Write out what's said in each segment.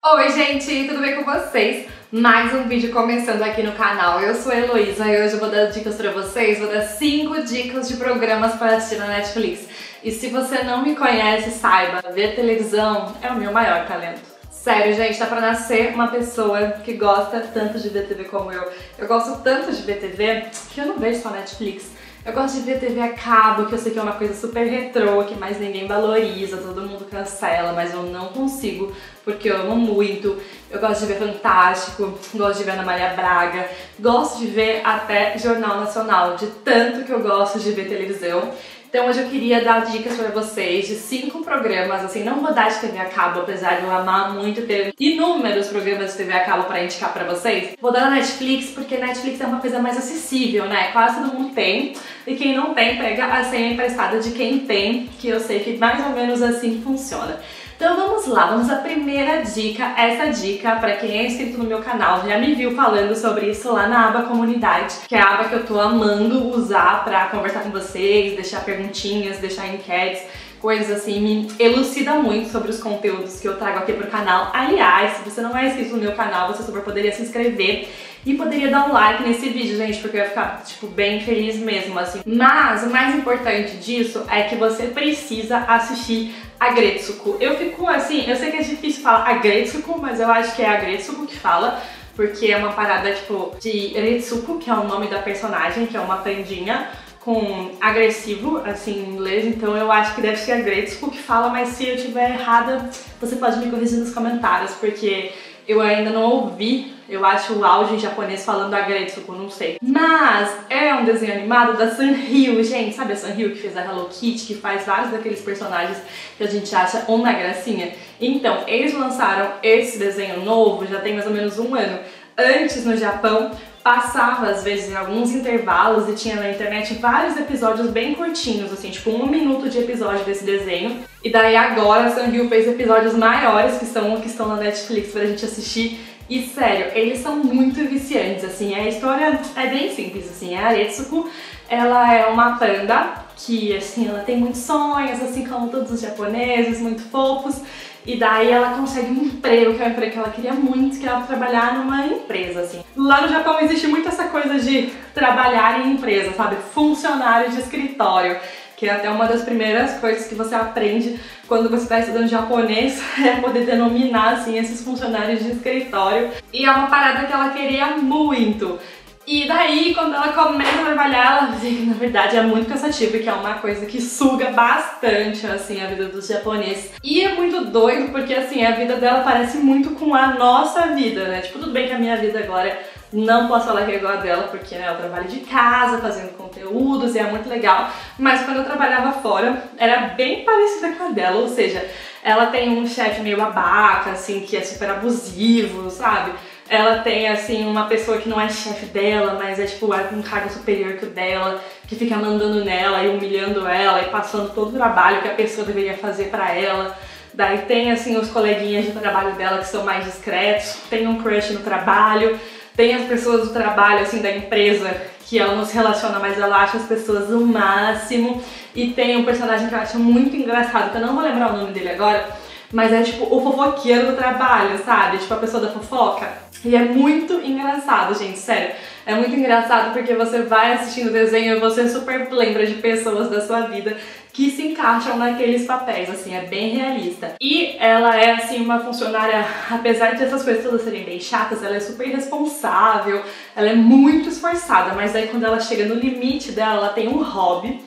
Oi gente, tudo bem com vocês? Mais um vídeo começando aqui no canal. Eu sou a Heloísa e hoje eu vou dar dicas pra vocês, vou dar 5 dicas de programas para assistir na Netflix. E se você não me conhece, saiba, ver televisão é o meu maior talento. Sério, gente, tá pra nascer uma pessoa que gosta tanto de ver TV como eu. Eu gosto tanto de ver TV que eu não vejo só Netflix. Eu gosto de ver TV a cabo, que eu sei que é uma coisa super retrô, que mais ninguém valoriza, todo mundo cancela, mas eu não consigo, porque eu amo muito. Eu gosto de ver Fantástico, gosto de ver Ana Maria Braga, gosto de ver até Jornal Nacional, de tanto que eu gosto de ver televisão. Então hoje eu queria dar dicas pra vocês de 5 programas, assim, não vou dar de TV a cabo, apesar de eu amar muito ter inúmeros programas de TV a cabo pra indicar pra vocês. Vou dar na Netflix, porque Netflix é uma coisa mais acessível, né? Quase todo mundo tem. E quem não tem, pega a senha emprestada de quem tem, que eu sei que mais ou menos assim funciona. Então vamos lá, vamos à primeira dica. Essa dica, pra quem é inscrito no meu canal, já me viu falando sobre isso lá na aba comunidade, que é a aba que eu tô amando usar pra conversar com vocês, deixar perguntinhas, deixar enquetes, coisas assim, me elucida muito sobre os conteúdos que eu trago aqui pro canal. Aliás, se você não é inscrito no meu canal, você super poderia se inscrever e poderia dar um like nesse vídeo, gente, porque eu ia ficar, tipo, bem feliz mesmo, assim. Mas o mais importante disso é que você precisa assistir Agretsuko. Eu fico assim, eu sei que é difícil falar Agretsuko, mas eu acho que é Agretsuko que fala, porque é uma parada, tipo, de Retsuko, que é o nome da personagem, que é uma pandinha, com agressivo, assim, em inglês, então eu acho que deve ser Agretsuko que fala, mas se eu estiver errada, você pode me corrigir nos comentários, porque eu ainda não ouvi, eu acho, o áudio em japonês falando Agretsuko, não sei. Mas é um desenho animado da Sanrio, gente, sabe a Sanrio que fez a Hello Kitty, que faz vários daqueles personagens que a gente acha uma gracinha? Então, eles lançaram esse desenho novo, já tem mais ou menos um ano. Antes, no Japão, passava às vezes em alguns intervalos e tinha na internet vários episódios bem curtinhos, assim, tipo 1 minuto de episódio desse desenho. E daí agora a Sanrio fez episódios maiores que estão na Netflix pra gente assistir. E sério, eles são muito viciantes, assim, a história é bem simples, assim, a Retsuko, ela é uma panda que, assim, ela tem muitos sonhos, assim como todos os japoneses, muito fofos. E daí ela consegue um emprego, que é um emprego que ela queria muito, que era trabalhar numa empresa, assim. Lá no Japão existe muito essa coisa de trabalhar em empresa, sabe? Funcionário de escritório, que é até uma das primeiras coisas que você aprende quando você está estudando japonês, é poder denominar, assim, esses funcionários de escritório. E é uma parada que ela queria muito. E daí, quando ela começa a trabalhar, ela vê que na verdade é muito cansativo e que é uma coisa que suga bastante, assim, a vida dos japoneses. E é muito doido porque, assim, a vida dela parece muito com a nossa vida, né? Tipo, tudo bem que a minha vida agora não posso falar que é igual a dela, porque, né, eu trabalho de casa, fazendo conteúdos e é muito legal. Mas quando eu trabalhava fora, era bem parecida com a dela, ou seja, ela tem um chefe meio babaca, assim, que é super abusivo, sabe? Ela tem, assim, uma pessoa que não é chefe dela, mas é, tipo, um cargo superior que o dela, que fica mandando nela e humilhando ela e passando todo o trabalho que a pessoa deveria fazer pra ela. Daí tem, assim, os coleguinhas de trabalho dela que são mais discretos, tem um crush no trabalho, tem as pessoas do trabalho, assim, da empresa, que ela não se relaciona, mas ela acha as pessoas o máximo. E tem um personagem que eu acho muito engraçado, que eu não vou lembrar o nome dele agora, mas é tipo o fofoqueiro do trabalho, sabe? Tipo a pessoa da fofoca. E é muito engraçado, gente, sério. É muito engraçado porque você vai assistindo o desenho e você super lembra de pessoas da sua vida que se encaixam naqueles papéis, assim, é bem realista. E ela é, assim, uma funcionária, apesar de essas coisas todas serem bem chatas, ela é super responsável, ela é muito esforçada, mas aí quando ela chega no limite dela, ela tem um hobby,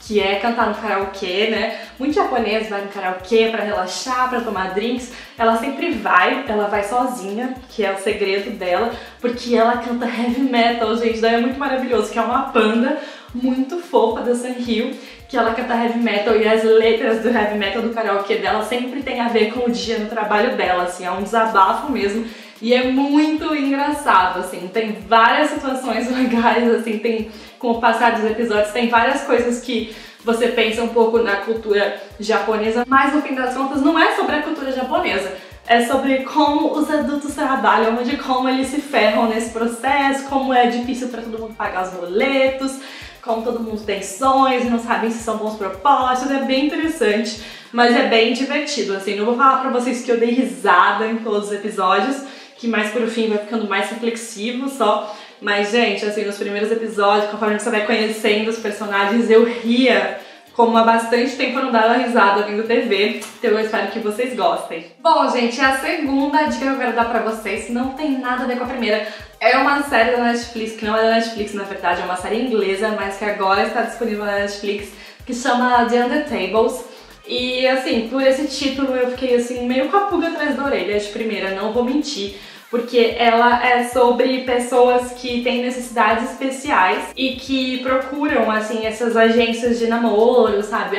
que é cantar no karaokê, né? Muito japonês vai no karaokê pra relaxar, pra tomar drinks. Ela sempre vai, ela vai sozinha, que é o segredo dela, porque ela canta heavy metal, gente, daí é muito maravilhoso, que é uma panda muito fofa da Sanrio, que ela canta heavy metal e as letras do heavy metal do karaokê dela sempre tem a ver com o dia no trabalho dela, assim, é um desabafo mesmo. E é muito engraçado, assim, tem várias situações legais, assim, tem, com o passar dos episódios, tem várias coisas que você pensa um pouco na cultura japonesa, mas no fim das contas não é sobre a cultura japonesa, é sobre como os adultos trabalham, de como eles se ferram nesse processo, como é difícil para todo mundo pagar os boletos, como todo mundo tem sonhos e não sabem se são bons propósitos, é bem interessante. mas é bem divertido, assim. Não vou falar pra vocês que eu dei risada em todos os episódios, que mais pro fim vai ficando mais reflexivo só. Mas, gente, assim, nos primeiros episódios, conforme você vai conhecendo os personagens, eu ria como há bastante tempo eu não dava risada vendo TV, então eu espero que vocês gostem. Bom, gente, a segunda dica que eu quero dar pra vocês não tem nada a ver com a primeira. É uma série da Netflix, que não é da Netflix, na verdade, é uma série inglesa, mas que agora está disponível na Netflix, que chama The Undateables. E, assim, por esse título eu fiquei, assim, meio com a pulga atrás da orelha de primeira, não vou mentir. Porque ela é sobre pessoas que têm necessidades especiais e que procuram, assim, essas agências de namoro, sabe?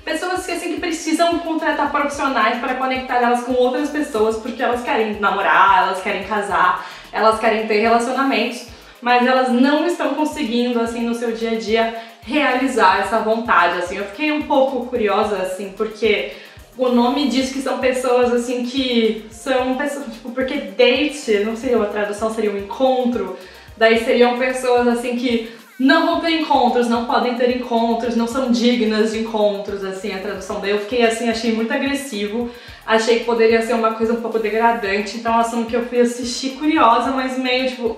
Pessoas que, assim, que precisam contratar profissionais para conectar elas com outras pessoas porque elas querem namorar, elas querem casar, elas querem ter relacionamentos, mas elas não estão conseguindo, assim, no seu dia a dia realizar essa vontade, assim. Eu fiquei um pouco curiosa, assim, porque o nome diz que são pessoas, assim, que são pessoas, tipo, porque date, não sei, a tradução seria um encontro, daí seriam pessoas, assim, que não vão ter encontros, não podem ter encontros, não são dignas de encontros, assim, a tradução. Daí eu fiquei, assim, achei muito agressivo, achei que poderia ser uma coisa um pouco degradante, então, assim, que eu fui assistir curiosa, mas meio, tipo,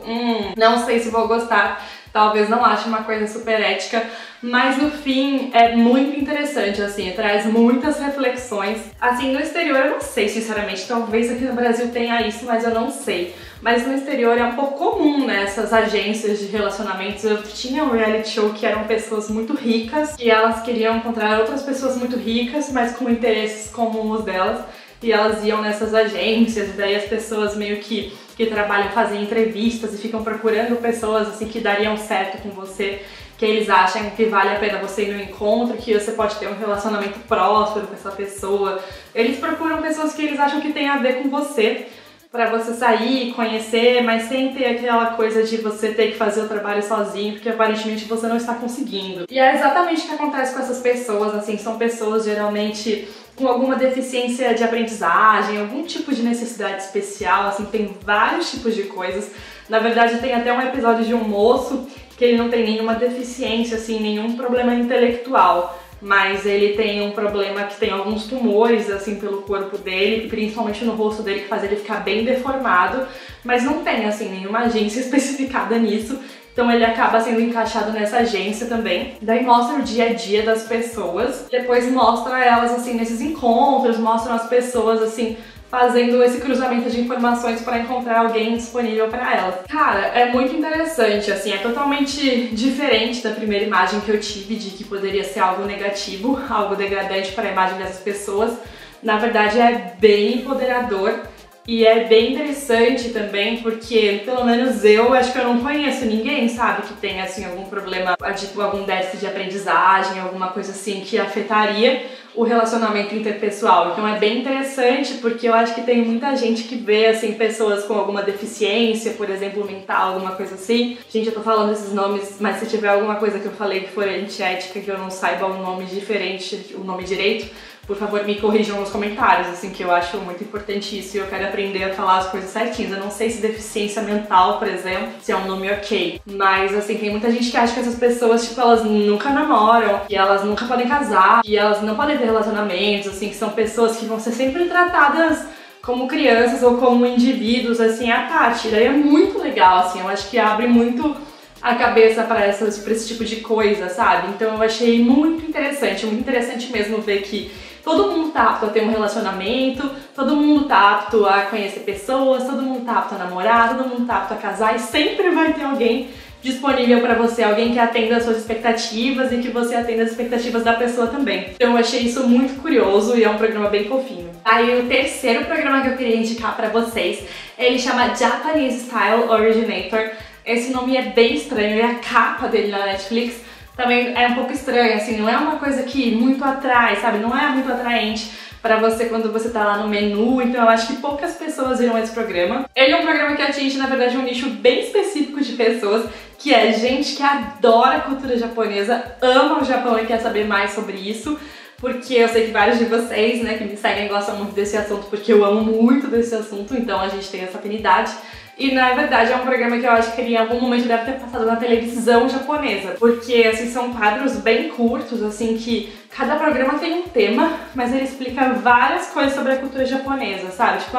não sei se vou gostar. Talvez não ache uma coisa super ética, mas no fim é muito interessante, assim, traz muitas reflexões. Assim, no exterior eu não sei, sinceramente, talvez aqui no Brasil tenha isso, mas eu não sei. Mas no exterior é um pouco comum, né, essas agências de relacionamentos. Eu tinha um reality show que eram pessoas muito ricas, e elas queriam encontrar outras pessoas muito ricas, mas com interesses como os delas. E elas iam nessas agências, e daí as pessoas meio que trabalham fazem entrevistas e ficam procurando pessoas assim que dariam certo com você, que eles acham que vale a pena você ir no encontro, que você pode ter um relacionamento próspero com essa pessoa. Eles procuram pessoas que eles acham que tem a ver com você, pra você sair, conhecer, mas sem ter aquela coisa de você ter que fazer o trabalho sozinho, porque aparentemente você não está conseguindo. E é exatamente o que acontece com essas pessoas, assim, são pessoas geralmente com alguma deficiência de aprendizagem, algum tipo de necessidade especial, assim, tem vários tipos de coisas. Na verdade, tem até um episódio de um moço que ele não tem nenhuma deficiência, assim, nenhum problema intelectual, mas ele tem um problema que tem alguns tumores, assim, pelo corpo dele, principalmente no rosto dele, que faz ele ficar bem deformado, mas não tem, assim, nenhuma agência especificada nisso. Então ele acaba sendo encaixado nessa agência também. Daí mostra o dia a dia das pessoas. Depois mostra elas, assim, nesses encontros, mostram as pessoas, assim, fazendo esse cruzamento de informações para encontrar alguém disponível para elas. Cara, é muito interessante, assim, é totalmente diferente da primeira imagem que eu tive de que poderia ser algo negativo, algo degradante para a imagem dessas pessoas. Na verdade é bem empoderador. E é bem interessante também porque, pelo menos eu, acho que eu não conheço ninguém, sabe, que tenha, assim, algum problema, tipo, algum déficit de aprendizagem, alguma coisa assim que afetaria o relacionamento interpessoal. Então é bem interessante porque eu acho que tem muita gente que vê, assim, pessoas com alguma deficiência, por exemplo, mental, alguma coisa assim. Gente, eu tô falando esses nomes, mas se tiver alguma coisa que eu falei que for antiética, que eu não saiba um nome diferente, o nome direito, por favor, me corrijam nos comentários, assim, que eu acho muito importante isso e eu quero aprender a falar as coisas certinhas. Eu não sei se deficiência mental, por exemplo, se é um nome ok, mas, assim, tem muita gente que acha que essas pessoas, tipo, elas nunca namoram, que elas nunca podem casar, que elas não podem ter relacionamentos, assim, que são pessoas que vão ser sempre tratadas como crianças ou como indivíduos, assim, à parte. Daí é muito legal, assim, eu acho que abre muito a cabeça pra esse tipo de coisa, sabe? Então eu achei muito interessante mesmo ver que todo mundo tá apto a ter um relacionamento, todo mundo tá apto a conhecer pessoas, todo mundo tá apto a namorar, todo mundo tá apto a casar e sempre vai ter alguém disponível pra você, alguém que atenda às suas expectativas e que você atenda às expectativas da pessoa também. Então eu achei isso muito curioso e é um programa bem fofinho. Aí o terceiro programa que eu queria indicar pra vocês, ele chama Japanese Style Originator. Esse nome é bem estranho e a capa dele na Netflix também é um pouco estranha, assim, não é uma coisa que muito atrai, sabe? Não é muito atraente pra você quando você tá lá no menu, então eu acho que poucas pessoas viram esse programa. Ele é um programa que atinge, na verdade, um nicho bem específico de pessoas, que é gente que adora a cultura japonesa, ama o Japão e quer saber mais sobre isso, porque eu sei que vários de vocês, né, que me seguem gostam muito desse assunto, porque eu amo muito desse assunto, então a gente tem essa afinidade. E na verdade é um programa que eu acho que ele em algum momento deve ter passado na televisão japonesa, porque assim são quadros bem curtos, assim, que cada programa tem um tema, mas ele explica várias coisas sobre a cultura japonesa, sabe? Tipo,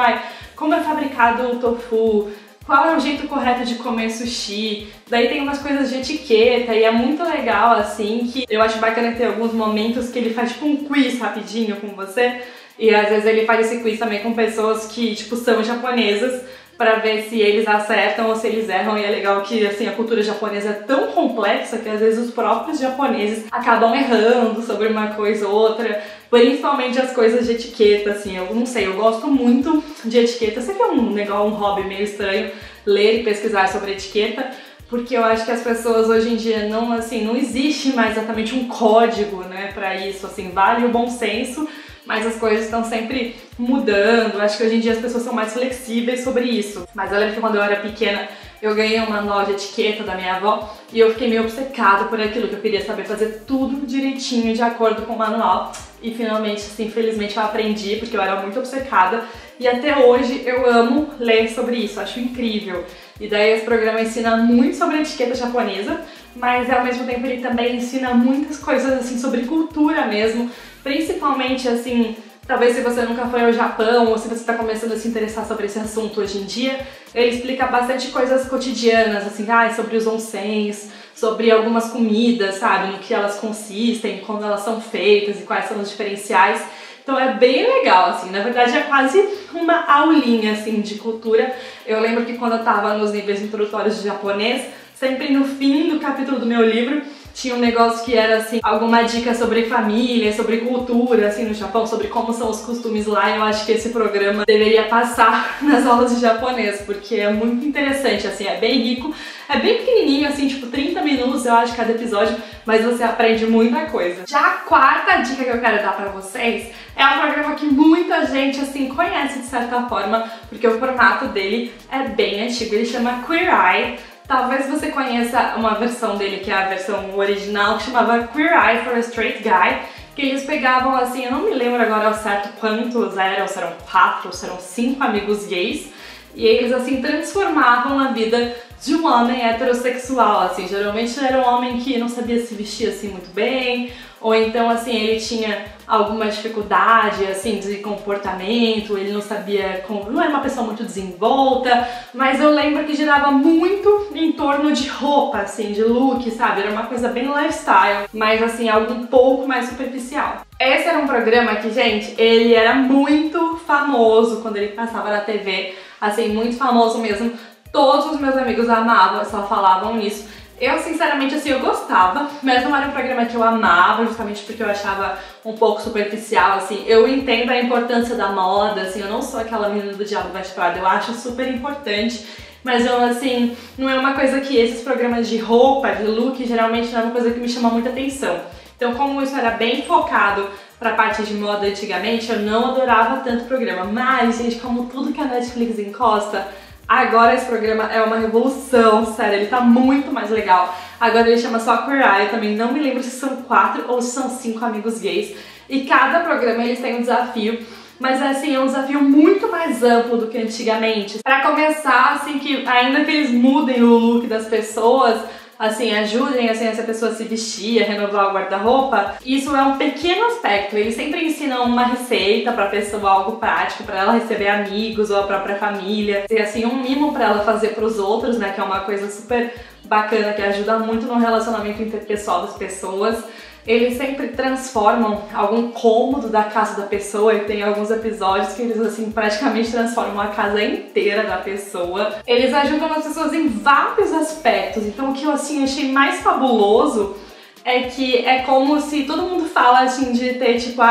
como é fabricado o tofu, qual é o jeito correto de comer sushi, daí tem umas coisas de etiqueta e é muito legal, assim, que eu acho bacana ter alguns momentos que ele faz tipo um quiz rapidinho com você, e às vezes ele faz esse quiz também com pessoas que, tipo, são japonesas, pra ver se eles acertam ou se eles erram, e é legal que, assim, a cultura japonesa é tão complexa que às vezes os próprios japoneses acabam errando sobre uma coisa ou outra, principalmente as coisas de etiqueta, assim, eu não sei, eu gosto muito de etiqueta, sei que é um hobby meio estranho, ler e pesquisar sobre etiqueta, porque eu acho que as pessoas hoje em dia não existe mais exatamente um código, né, pra isso, assim, vale o bom senso, mas as coisas estão sempre mudando, acho que hoje em dia as pessoas são mais flexíveis sobre isso. Mas eu lembro que quando eu era pequena, eu ganhei um manual de etiqueta da minha avó e eu fiquei meio obcecada por aquilo, que eu queria saber fazer tudo direitinho, de acordo com o manual. E finalmente, assim, infelizmente eu aprendi, porque eu era muito obcecada. E até hoje eu amo ler sobre isso, acho incrível. E daí esse programa ensina muito sobre a etiqueta japonesa, mas ao mesmo tempo ele também ensina muitas coisas, assim, sobre cultura mesmo. Principalmente, assim, talvez se você nunca foi ao Japão ou se você está começando a se interessar sobre esse assunto hoje em dia, ele explica bastante coisas cotidianas, assim, sobre os onsens, sobre algumas comidas, sabe, no que elas consistem, como elas são feitas e quais são os diferenciais. Então é bem legal, assim, na verdade é quase uma aulinha, assim, de cultura. Eu lembro que quando eu tava nos níveis introdutórios de japonês, sempre no fim do capítulo do meu livro, tinha um negócio que era, assim, alguma dica sobre família, sobre cultura, assim, no Japão, sobre como são os costumes lá, e eu acho que esse programa deveria passar nas aulas de japonês, porque é muito interessante, assim, é bem rico, é bem pequenininho, assim, tipo 30 minutos, eu acho, cada episódio, mas você aprende muita coisa. Já a quarta dica que eu quero dar pra vocês é um programa que muita gente, assim, conhece de certa forma, porque o formato dele é bem antigo, ele chama Queer Eye. Talvez você conheça uma versão dele, que é a versão original, que chamava Queer Eye for a Straight Guy, que eles pegavam, assim, eu não me lembro agora ao certo quantos eram, se eram 4 ou se eram 5 amigos gays, e eles, assim, transformavam a vida de um homem heterossexual, assim, geralmente era um homem que não sabia se vestir, assim, muito bem, ou então, assim, ele tinha alguma dificuldade, assim, de comportamento, ele não sabia, não era uma pessoa muito desenvolta, mas eu lembro que girava muito em torno de roupa, assim, de look, sabe? Era uma coisa bem lifestyle, mas, assim, algo um pouco mais superficial. Esse era um programa que, gente, ele era muito famoso quando ele passava na TV, assim, muito famoso mesmo. Todos os meus amigos amavam, só falavam nisso. Eu, sinceramente, assim, eu gostava, mas não era um programa que eu amava, justamente porque eu achava um pouco superficial, assim. Eu entendo a importância da moda, assim, eu não sou aquela menina do Diabo Veste Prada, eu acho super importante, mas eu, assim, não é uma coisa que esses programas de roupa, de look, geralmente não é uma coisa que me chama muita atenção. Então, como isso era bem focado pra parte de moda antigamente, eu não adorava tanto o programa. Mas, gente, como tudo que a Netflix encosta, agora esse programa é uma revolução, sério, ele tá muito mais legal. Agora ele chama só Queer Eye, eu também não me lembro se são 4 ou se são 5 amigos gays. E cada programa eles têm um desafio, mas assim, é um desafio muito mais amplo do que antigamente. Pra começar, assim, que ainda que eles mudem o look das pessoas, assim, ajudem assim, essa pessoa a se vestir, a renovar o guarda-roupa, isso é um pequeno aspecto. Eles sempre ensinam uma receita pra pessoa, algo prático, pra ela receber amigos ou a própria família. E assim, um mimo pra ela fazer pros outros, né, que é uma coisa super bacana, que ajuda muito no relacionamento interpessoal das pessoas. Eles sempre transformam algum cômodo da casa da pessoa, e tem alguns episódios que eles, assim, praticamente transformam a casa inteira da pessoa. Eles ajudam as pessoas em vários aspectos, então o que eu, assim, achei mais fabuloso é que é como se todo mundo fala, assim, de ter, tipo,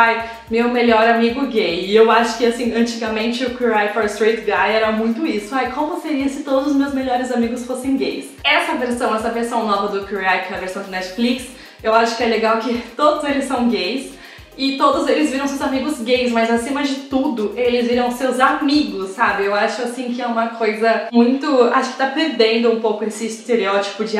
meu melhor amigo gay. E eu acho que, assim, antigamente o Queer Eye for a Straight Guy era muito isso. Como seria se todos os meus melhores amigos fossem gays? Essa versão nova do Queer Eye, que é a versão do Netflix, eu acho que é legal que todos eles são gays e todos eles viram seus amigos gays, mas acima de tudo, eles viram seus amigos, sabe? Eu acho, assim, que é uma coisa muito... Acho que tá perdendo um pouco esse estereótipo de,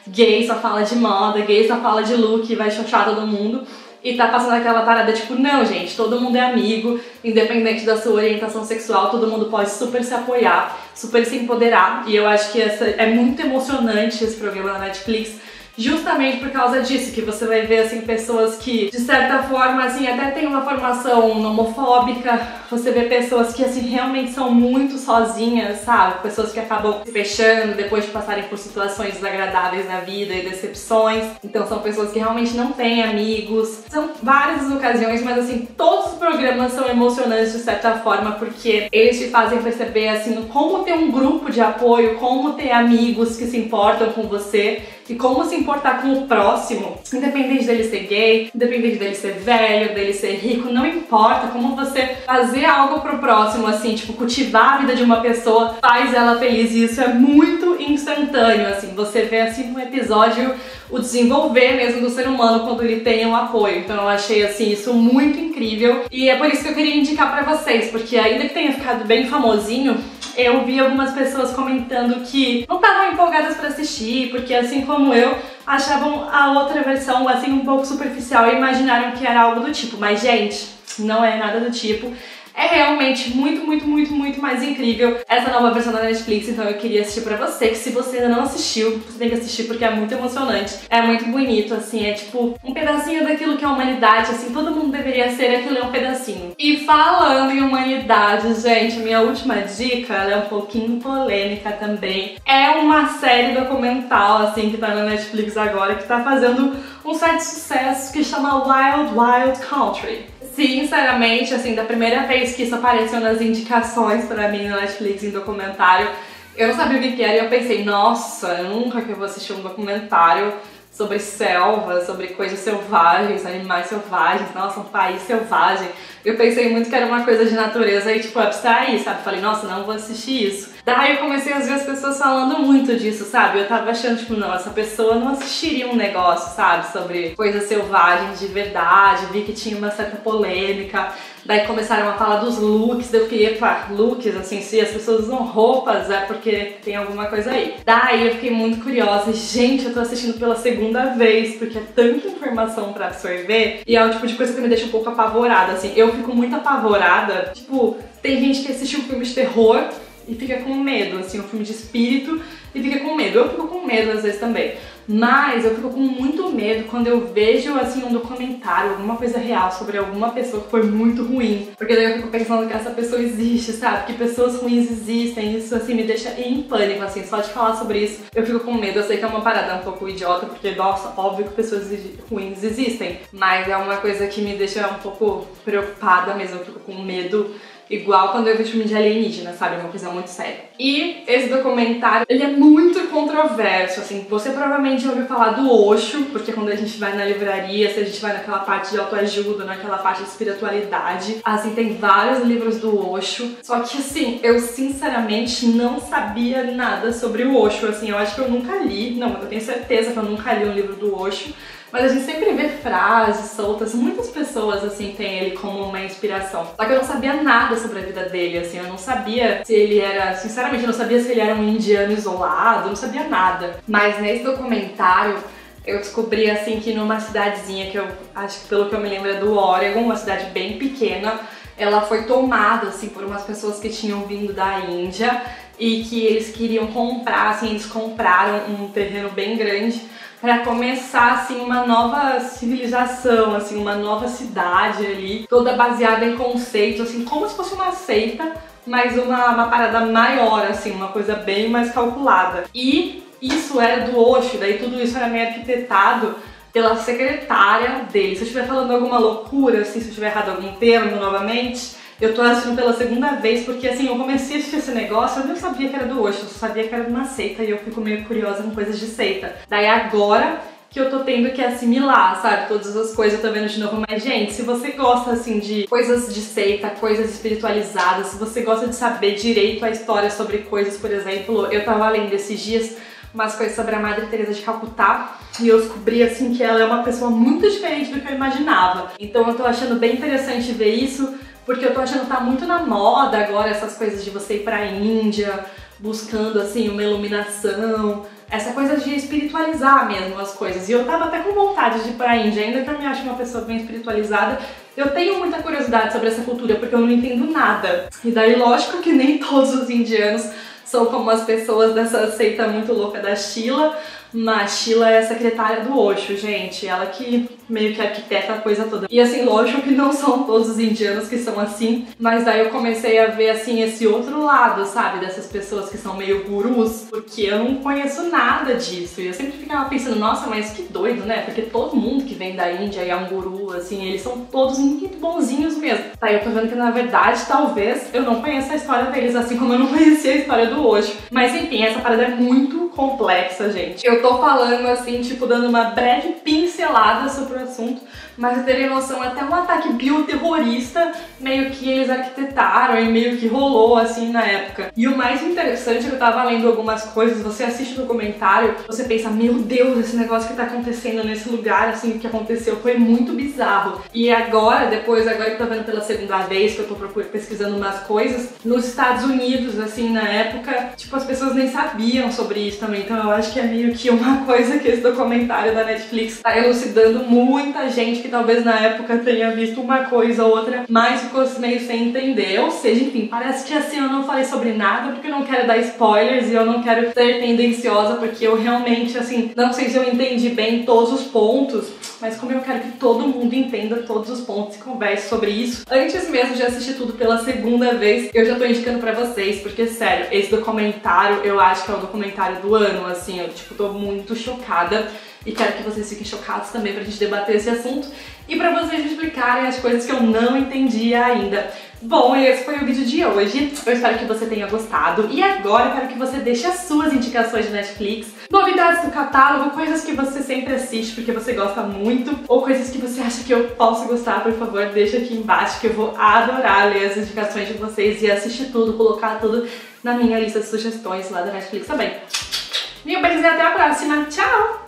gay só fala de moda, gay só fala de look, vai xoxar todo mundo. E tá passando aquela parada, tipo, não, gente, todo mundo é amigo, independente da sua orientação sexual, todo mundo pode super se apoiar, super se empoderar. E eu acho que é muito emocionante esse programa na Netflix, justamente por causa disso, que você vai ver, assim, pessoas que, de certa forma, assim, até tem uma formação homofóbica, você vê pessoas que, assim, realmente são muito sozinhas, sabe? Pessoas que acabam se fechando depois de passarem por situações desagradáveis na vida e decepções. Então são pessoas que realmente não têm amigos. São várias ocasiões, mas, assim, todos os programas são emocionantes de certa forma, porque eles te fazem perceber, assim, como ter um grupo de apoio, como ter amigos que se importam com você, e como se importar com o próximo, independente dele ser gay, independente dele ser velho, dele ser rico, não importa, como você fazer algo pro próximo, assim, tipo, cultivar a vida de uma pessoa faz ela feliz, e isso é muito instantâneo, assim, você vê, assim, no episódio o desenvolver mesmo do ser humano quando ele tem um apoio. Então eu achei, assim, isso muito incrível, e é por isso que eu queria indicar pra vocês, porque ainda que tenha ficado bem famosinho, eu vi algumas pessoas comentando que não estavam empolgadas pra assistir, porque assim como eu, achavam a outra versão, assim, um pouco superficial e imaginaram que era algo do tipo. Mas, gente, não é nada do tipo. É realmente muito, muito, muito, muito mais incrível essa nova versão da Netflix, então eu queria assistir pra você, que se você ainda não assistiu, você tem que assistir porque é muito emocionante, é muito bonito, assim, é tipo um pedacinho daquilo que é a humanidade, assim, todo mundo deveria ser, aquilo é um pedacinho. E falando em humanidade, gente, a minha última dica, ela é um pouquinho polêmica também. É uma série documental, assim, que tá na Netflix agora, que tá fazendo um certo sucesso, que chama Wild Wild Country. Sinceramente, assim, da primeira vez que isso apareceu nas indicações pra mim na Netflix em documentário, eu não sabia o que era e eu pensei, nossa, nunca que eu vou assistir um documentário sobre selva, sobre coisas selvagens, animais selvagens, nossa, um país selvagem. Eu pensei muito que era uma coisa de natureza e, tipo, abstrair, sabe? Falei, nossa, não vou assistir isso. Daí eu comecei a ver as pessoas falando muito disso, sabe? Eu tava achando, tipo, não, essa pessoa não assistiria um negócio, sabe? Sobre coisas selvagens de verdade, vi que tinha uma certa polêmica. Daí começaram a falar dos looks, daí eu fiquei, epa, looks, assim, se as pessoas usam roupas é porque tem alguma coisa aí. Daí eu fiquei muito curiosa, gente, eu tô assistindo pela segunda vez, porque é tanta informação pra absorver, e é o tipo de coisa que me deixa um pouco apavorada, assim. Eu fico muito apavorada, tipo, tem gente que assiste um filme de terror e fica com medo, assim, um filme de espírito e fica com medo. Eu fico com medo às vezes também, mas eu fico com muito medo quando eu vejo, assim, um documentário, alguma coisa real sobre alguma pessoa que foi muito ruim, porque daí eu fico pensando que essa pessoa existe, sabe, que pessoas ruins existem, isso, assim, me deixa em pânico, assim, só de falar sobre isso eu fico com medo. Eu sei que é uma parada um pouco idiota, porque, nossa, óbvio que pessoas ruins existem, mas é uma coisa que me deixa um pouco preocupada mesmo, eu fico com medo. Igual quando eu vejo filme de alienígena, sabe? É uma coisa muito séria. E esse documentário, ele é muito controverso, assim. Você provavelmente já ouviu falar do Osho, porque quando a gente vai na livraria, se a gente vai naquela parte de autoajuda, naquela parte de espiritualidade, assim, tem vários livros do Osho. Só que, assim, eu sinceramente não sabia nada sobre o Osho, assim. Eu acho que eu nunca li, não, eu tenho certeza que eu nunca li um livro do Osho. Mas a gente sempre vê frases soltas, muitas pessoas, assim, têm ele como uma inspiração. Só que eu não sabia nada sobre a vida dele, assim, eu não sabia se ele era, sinceramente, eu não sabia se ele era um indiano isolado, eu não sabia nada. Mas nesse documentário, eu descobri, assim, que numa cidadezinha que eu acho que, pelo que eu me lembro, é do Oregon, uma cidade bem pequena, ela foi tomada, assim, por umas pessoas que tinham vindo da Índia e que eles queriam comprar, assim, eles compraram um terreno bem grande para começar, assim, uma nova civilização, assim, uma nova cidade ali, toda baseada em conceitos, assim, como se fosse uma seita, mas uma parada maior, assim, uma coisa bem mais calculada. E isso era do Osho, daí tudo isso era meio arquitetado pela secretária dele. Se eu estiver falando alguma loucura, assim, se eu estiver errado algum termo novamente, eu tô assistindo pela segunda vez, porque assim, eu comecei a assistir esse negócio, eu não sabia que era do Osho, eu só sabia que era de uma seita e eu fico meio curiosa com coisas de seita. Daí agora que eu tô tendo que assimilar, sabe, todas as coisas, eu tô vendo de novo. Mas, gente, se você gosta, assim, de coisas de seita, coisas espiritualizadas, se você gosta de saber direito a história sobre coisas, por exemplo, eu tava lendo esses dias umas coisas sobre a Madre Teresa de Calcutá e eu descobri, assim, que ela é uma pessoa muito diferente do que eu imaginava. Então eu tô achando bem interessante ver isso, porque eu tô achando que tá muito na moda agora essas coisas de você ir pra Índia, buscando, assim, uma iluminação, essa coisa de espiritualizar mesmo as coisas. E eu tava até com vontade de ir pra Índia, ainda que eu me ache uma pessoa bem espiritualizada, eu tenho muita curiosidade sobre essa cultura, porque eu não entendo nada. E daí, lógico que nem todos os indianos sou como as pessoas dessa seita muito louca da Sheila, mas Sheila é a secretária do Osho, gente. Ela que meio que arquiteta a coisa toda. E assim, lógico que não são todos os indianos que são assim, mas daí eu comecei a ver assim esse outro lado, sabe? Dessas pessoas que são meio gurus, porque eu não conheço nada disso. E eu sempre ficava pensando, nossa, mas que doido, né? Porque todo mundo que vem da Índia e é um guru, assim, eles são todos muito bonzinhos mesmo. Tá, eu tô vendo que na verdade, talvez, eu não conheça a história deles, assim como eu não conhecia a história do Osho. Mas enfim, essa parada é muito complexa, gente. Eu tô falando assim, tipo, dando uma breve pincelada sobre o assunto, mas eu teria noção, até um ataque bioterrorista meio que eles arquitetaram e meio que rolou assim na época. E o mais interessante é que eu tava lendo algumas coisas, você assiste o documentário, você pensa, meu Deus, esse negócio que tá acontecendo nesse lugar, assim, o que aconteceu foi muito bizarro. E agora que eu tô vendo pela segunda vez, que eu tô pesquisando umas coisas, nos Estados Unidos, assim, na época, tipo, as pessoas nem sabiam sobre isso também, então eu acho que é meio que uma coisa que esse documentário da Netflix tá elucidando muita gente que talvez na época tenha visto uma coisa ou outra, mas ficou meio sem entender. Ou seja, enfim, parece que assim eu não falei sobre nada porque eu não quero dar spoilers e eu não quero ser tendenciosa porque eu realmente, assim, não sei se eu entendi bem todos os pontos, mas como eu quero que todo mundo entenda todos os pontos e converse sobre isso, antes mesmo de assistir tudo pela segunda vez, eu já tô indicando pra vocês, porque sério, esse documentário eu acho que é o documentário do ano, assim, eu tipo tô muito chocada. E quero que vocês fiquem chocados também pra gente debater esse assunto e pra vocês me explicarem as coisas que eu não entendi ainda. Bom, esse foi o vídeo de hoje. Eu espero que você tenha gostado. E agora eu quero que você deixe as suas indicações de Netflix, novidades do catálogo, coisas que você sempre assiste porque você gosta muito, ou coisas que você acha que eu posso gostar, por favor, deixa aqui embaixo que eu vou adorar ler as indicações de vocês e assistir tudo, colocar tudo na minha lista de sugestões lá da Netflix também. E um beijo e até a próxima. Tchau!